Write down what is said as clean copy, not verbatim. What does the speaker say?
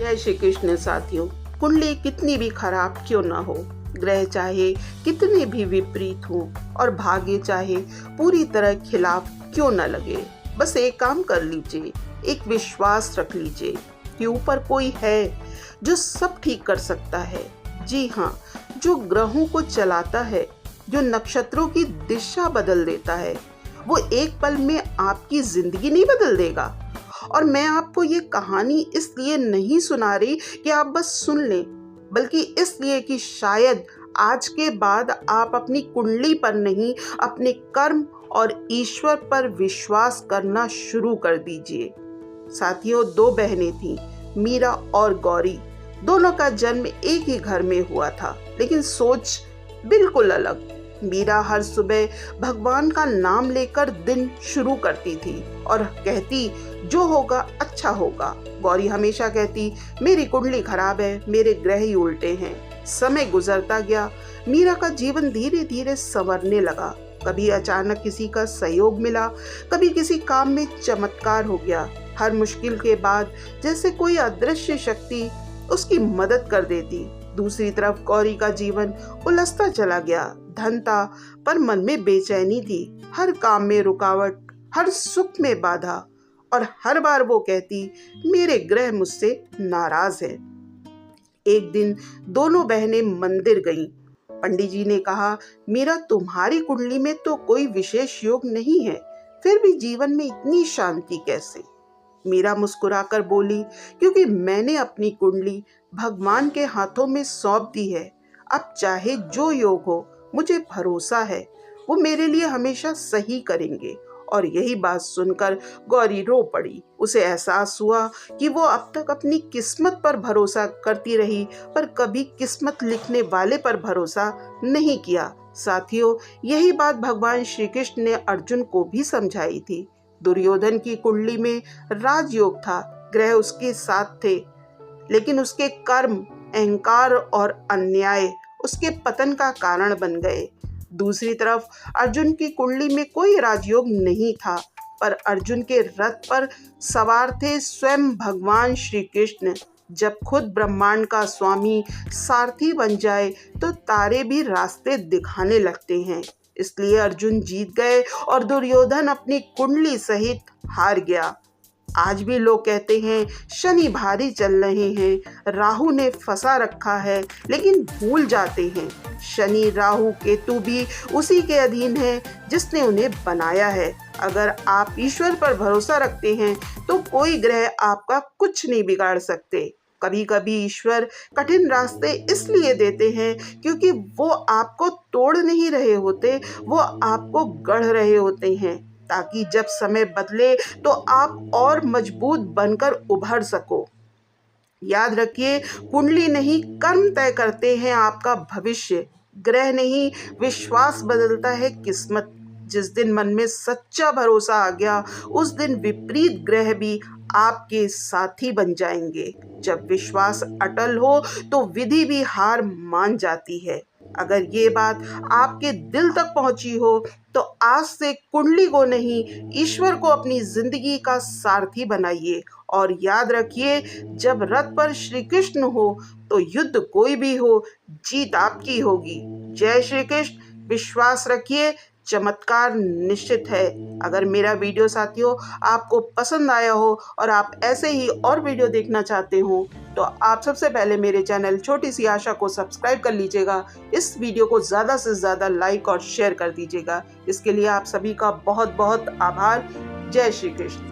जय श्री कृष्ण साथियों। कुंडली कितनी भी खराब क्यों ना हो, ग्रह चाहे कितने भी विपरीत हो और भाग्य चाहे पूरी तरह खिलाफ क्यों न लगे, बस एक काम कर लीजिए, एक विश्वास रख लीजिए कि ऊपर कोई है जो सब ठीक कर सकता है। जी हाँ, जो ग्रहों को चलाता है, जो नक्षत्रों की दिशा बदल देता है, वो एक पल में आपकी जिंदगी नहीं बदल देगा। और मैं आपको ये कहानी इसलिए नहीं सुना रही कि आप बस सुन लें, बल्कि इसलिए कि शायद आज के बाद आप अपनी कुंडली पर नहीं, अपने कर्म और ईश्वर पर विश्वास करना शुरू कर दीजिए। साथियों, दो बहनें थीं, मीरा और गौरी। दोनों का जन्म एक ही घर में हुआ था, लेकिन सोच बिल्कुल अलग। मीरा हर सुबह भगवान का नाम लेकर दिन शुरू करती थी और कहती, जो होगा अच्छा होगा। गौरी हमेशा कहती, मेरी कुंडली खराब है, मेरे ग्रह ही उल्टे हैं। समय गुजरता गया, मीरा का जीवन धीरे धीरे संवरने लगा। कभी अचानक किसी का सहयोग मिला, कभी किसी काम में चमत्कार हो गया। हर मुश्किल के बाद जैसे कोई अदृश्य शक्ति उसकी मदद कर देती। दूसरी तरफ गौरी का जीवन उलझता चला गया। धन था, पर मन में बेचैनी थी। हर काम में रुकावट, हर सुख में बाधा, और हर बार वो कहती, मेरे ग्रह मुझसे नाराज है। एक दिन दोनों बहनें मंदिर गईं। पंडित जी ने कहा, मीरा, तुम्हारी कुंडली में तो कोई विशेष योग नहीं है, फिर भी जीवन में इतनी शांति कैसे? मीरा मुस्कुराकर बोली, क्योंकि मैंने अपनी कुंडली भगवान के हाथों में सौंप दी है। अब चाहे जो योग हो, मुझे भरोसा है वो मेरे लिए हमेशा सही करेंगे। और यही बात सुनकर गौरी रो पड़ी। उसे एहसास हुआ कि वो अब तक अपनी किस्मत पर भरोसा करती रही, पर कभी किस्मत लिखने वाले पर भरोसा नहीं किया। साथियों, यही बात भगवान श्री कृष्ण ने अर्जुन को भी समझाई थी। दुर्योधन की कुंडली में राजयोग था, ग्रह उसके साथ थे, लेकिन उसके कर्म, अहंकार और अन्याय उसके पतन का कारण बन गए। दूसरी तरफ अर्जुन की कुंडली में कोई राजयोग नहीं था, पर अर्जुन के रथ पर सवार थे स्वयं भगवान श्री कृष्ण। जब खुद ब्रह्मांड का स्वामी सारथी बन जाए तो तारे भी रास्ते दिखाने लगते हैं। इसलिए अर्जुन जीत गए और दुर्योधन अपनी कुंडली सहित हार गया। आज भी लोग कहते हैं, शनि भारी चल रहे हैं, राहु ने फंसा रखा है, लेकिन भूल जाते हैं शनि, राहु, केतु भी उसी के अधीन है जिसने उन्हें बनाया है। अगर आप ईश्वर पर भरोसा रखते हैं तो कोई ग्रह आपका कुछ नहीं बिगाड़ सकते। कभी कभी ईश्वर कठिन रास्ते इसलिए देते हैं क्योंकि वो आपको तोड़ नहीं रहे होते, वो आपको गढ़ रहे होते हैं, ताकि जब समय बदले तो आप और मजबूत बनकर उभर सको। याद रखिए, कुंडली नहीं, कर्म तय करते हैं आपका भविष्य। ग्रह नहीं, विश्वास बदलता है किस्मत। जिस दिन मन में सच्चा भरोसा आ गया, उस दिन विपरीत ग्रह भी आपके साथी बन जाएंगे। जब विश्वास अटल हो तो विधि भी हार मान जाती है। अगर ये बात आपके दिल तक पहुंची हो तो आज से कुंडली को नहीं, ईश्वर को अपनी जिंदगी का सारथी बनाइए। और याद रखिए, जब रथ पर श्री कृष्ण हो तो युद्ध कोई भी हो, जीत आपकी होगी। जय श्री कृष्ण। विश्वास रखिए, चमत्कार निश्चित है। अगर मेरा वीडियो साथियों आपको पसंद आया हो और आप ऐसे ही और वीडियो देखना चाहते हो तो आप सबसे पहले मेरे चैनल छोटी सी आशा को सब्सक्राइब कर लीजिएगा। इस वीडियो को ज़्यादा से ज़्यादा लाइक और शेयर कर दीजिएगा। इसके लिए आप सभी का बहुत बहुत आभार। जय श्री कृष्ण।